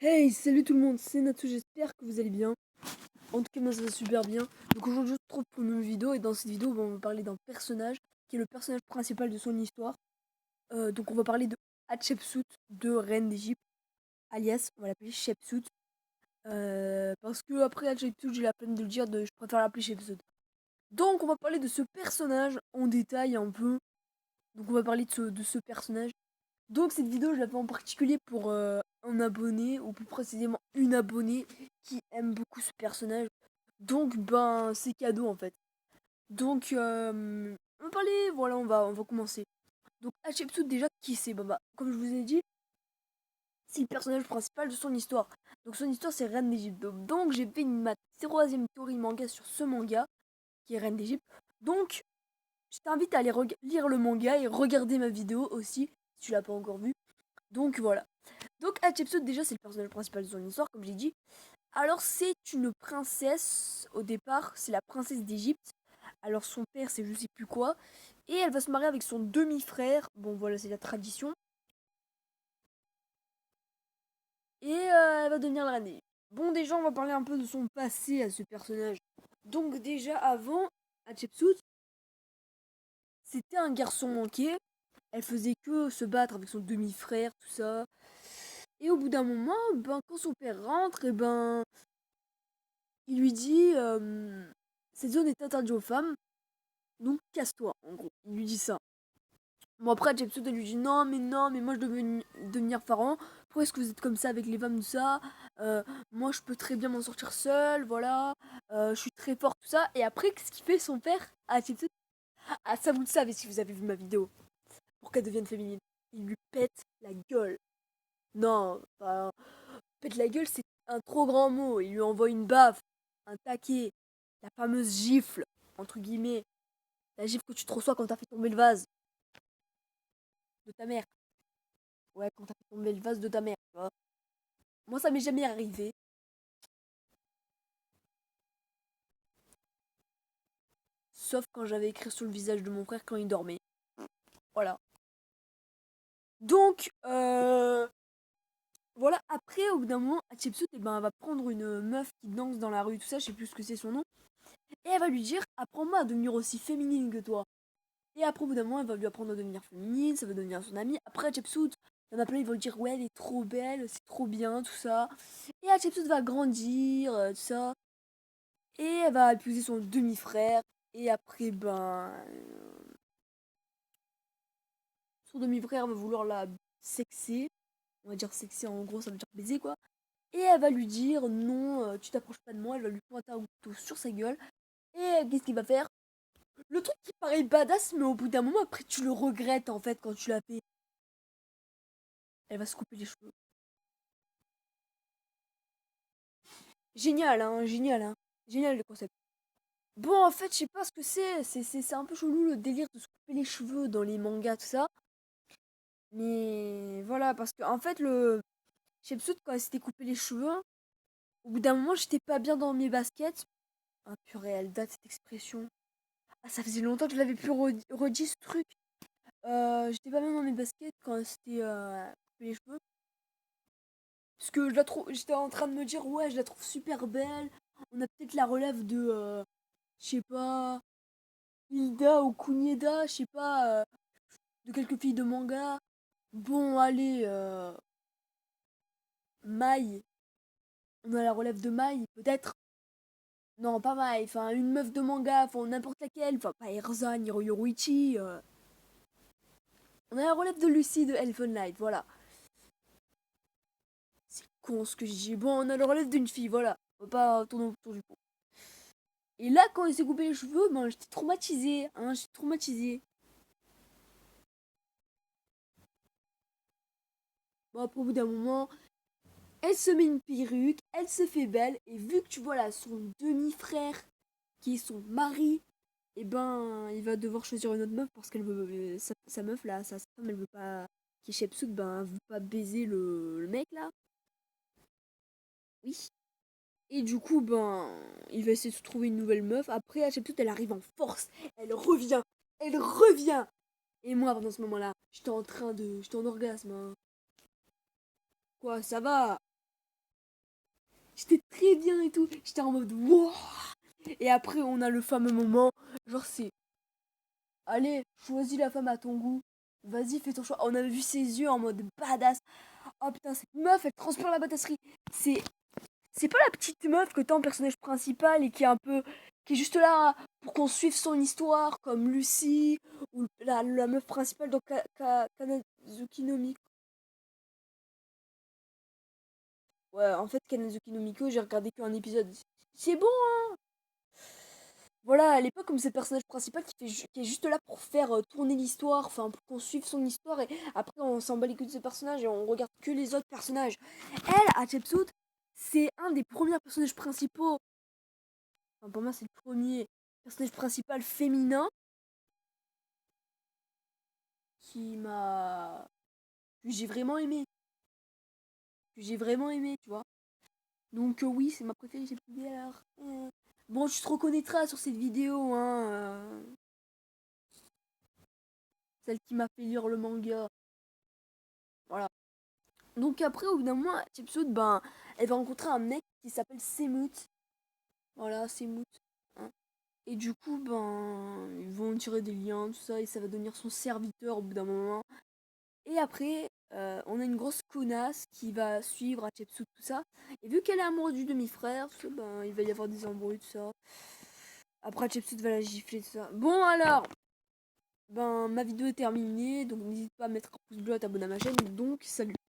Hey, salut tout le monde, c'est Natsu, j'espère que vous allez bien. En tout cas, moi ça va super bien. Donc aujourd'hui, je se retrouve pour une nouvelle vidéo et dans cette vidéo, on va parler d'un personnage qui est le personnage principal de son histoire. Donc on va parler de Hatshepsut de Reine d'Égypte, alias on va l'appeler Shepsut. Parce que après Hatshepsut, j'ai la peine de le dire, je préfère l'appeler Shepsut. Donc on va parler de ce personnage en détail un peu. Donc on va parler de ce personnage. Donc cette vidéo, je la fais en particulier pour un abonné, ou plus précisément une abonnée qui aime beaucoup ce personnage. Donc ben c'est cadeau en fait. Donc on va parler, voilà, on va commencer. Donc Hatshepsut déjà qui c'est bah, comme je vous ai dit, c'est le personnage principal de son histoire. Donc son histoire c'est Reine d'Égypte. Donc j'ai fait ma troisième théorie manga sur ce manga qui est Reine d'Égypte. Donc je t'invite à aller lire le manga et regarder ma vidéo aussi si tu l'as pas encore vu. Donc voilà. Donc Hatshepsut déjà c'est le personnage principal de son histoire comme j'ai dit. Alors c'est une princesse au départ, c'est la princesse d'Égypte. Alors son père c'est je sais plus quoi et elle va se marier avec son demi-frère. Bon voilà, c'est la tradition et elle va devenir la reine d'Égypte. Bon déjà on va parler un peu de son passé à ce personnage. Donc déjà avant Hatshepsut, c'était un garçon manqué. Elle faisait que se battre avec son demi-frère, tout ça. Et au bout d'un moment, ben quand son père rentre, et ben il lui dit cette zone est interdite aux femmes, donc casse-toi, en gros. Il lui dit ça. Bon, après, Jameson lui dit non, mais moi je veux devenir pharaon. Pourquoi est-ce que vous êtes comme ça avec les femmes, tout ça moi je peux très bien m'en sortir seul, voilà. Je suis très fort, tout ça. Et après, qu'est-ce qu'il fait son père à Jameson? Ah, ça vous le savez si vous avez vu ma vidéo. Pour qu'elle devienne féminine. Il lui pète la gueule. Non, enfin, pète la gueule, c'est un trop grand mot. Il lui envoie une baffe, un taquet, la fameuse gifle, entre guillemets. La gifle que tu te reçois quand t'as fait tomber le vase de ta mère. Ouais, quand t'as fait tomber le vase de ta mère, tu vois. Moi, ça m'est jamais arrivé. Sauf quand j'avais écrit sur le visage de mon frère quand il dormait. Voilà. Donc, voilà. Après, au bout d'un moment, Hatshepsut, eh ben, elle va prendre une meuf qui danse dans la rue, tout ça, je sais plus ce que c'est son nom. Et elle va lui dire, apprends-moi à devenir aussi féminine que toi. Et après, au bout d'un moment, elle va lui apprendre à devenir féminine, ça va devenir son amie. Après, Hatshepsut, il y en a plein, ils vont lui dire, ouais, elle est trop belle, c'est trop bien, tout ça. Et Hatshepsut va grandir, tout ça. Et elle va épouser son demi-frère. Et après, ben. Son demi-frère va vouloir la sexer. On va dire sexer, en gros, ça veut dire baiser, quoi. Et elle va lui dire, non, tu t'approches pas de moi. Elle va lui pointer un couteau sur sa gueule. Et qu'est-ce qu'il va faire? Le truc qui paraît badass, mais au bout d'un moment, après, tu le regrettes, en fait, quand tu l'as fait. Elle va se couper les cheveux. Génial, hein, génial, hein. Génial le concept. Bon, en fait, je sais pas ce que c'est. C'est un peu chelou le délire de se couper les cheveux dans les mangas, tout ça. Mais voilà, parce que en fait, le Shepsut, quand elle s'était coupé les cheveux, au bout d'un moment, j'étais pas bien dans mes baskets. Ah purée, elle date cette expression. Ah, ça faisait longtemps que je l'avais plus redit ce truc. J'étais pas bien dans mes baskets quand elle s'était coupé les cheveux. Parce que je la trouve, j'étais en train de me dire, ouais, je la trouve super belle. On a peut-être la relève de, je sais pas, Hilda ou Kunieda, je sais pas, de quelques filles de manga. Bon, allez, Mai, on a la relève de Mai, peut-être. Non, pas Mai, enfin, une meuf de manga, enfin, n'importe laquelle, enfin, pas Erza ni Yoruichi. On a la relève de Lucie de Elfen Light, voilà. C'est con ce que je dis. Bon, on a la relève d'une fille, voilà. On va pas tourner autour du pot. Et là, quand il s'est coupé les cheveux, ben, j'étais traumatisée, hein, j'étais traumatisée. Bon, après, au bout d'un moment, elle se met une perruque, elle se fait belle, et vu que tu vois là, son demi-frère, qui est son mari, et ben, il va devoir choisir une autre meuf parce qu'elle veut, sa meuf là, sa femme, elle veut pas, qui est Shepsut, ben, elle veut pas baiser le mec là. Oui. Et du coup, ben, il va essayer de se trouver une nouvelle meuf. Après, Hatshepsut, elle arrive en force. Elle revient. Elle revient. Et moi, pendant ce moment-là, j'étais en orgasme, hein. Quoi, ça va? J'étais très bien et tout. J'étais en mode wow. Et après, on a le fameux moment. Genre, c'est allez, choisis la femme à ton goût. Vas-y, fais ton choix. On avait vu ses yeux en mode badass. Oh putain, cette meuf, elle transpire la badasserie. C'est c'est pas la petite meuf que t'as en personnage principal et qui est un peu qui est juste là pour qu'on suive son histoire comme Lucy ou la meuf principale dans Kanazuki no Miko. Ouais, en fait Kanazuki no Miko, j'ai regardé qu'un épisode. C'est bon. Voilà, elle est pas comme ce personnage principal qui est juste là pour faire tourner l'histoire, enfin pour qu'on suive son histoire et après on s'en bat les couilles de ce personnage et on regarde que les autres personnages. Elle, Hatshepsut, c'est un des premiers personnages principaux. Enfin, pour moi, c'est le premier personnage principal féminin qui m'a que j'ai vraiment aimé, tu vois. Donc oui, c'est ma préférée, j'ai plus alors. Bon, tu te reconnaîtras sur cette vidéo, hein, celle qui m'a fait lire le manga. Voilà. Donc après, au bout d'un moment, Chipsud, ben, elle va rencontrer un mec qui s'appelle Semut. Voilà, Semut. Hein. Et du coup, ben, ils vont tirer des liens, tout ça, et ça va devenir son serviteur au bout d'un moment. Et après, on a une grosse connasse qui va suivre Hatshepsut, tout ça. Et vu qu'elle est amoureuse du demi-frère, tout ça, ben, il va y avoir des embrouilles, tout ça. Après, Hatshepsut va la gifler, tout ça. Bon, alors, ben, ma vidéo est terminée, donc n'hésite pas à mettre un pouce bleu, à t'abonner à ma chaîne. Donc, salut.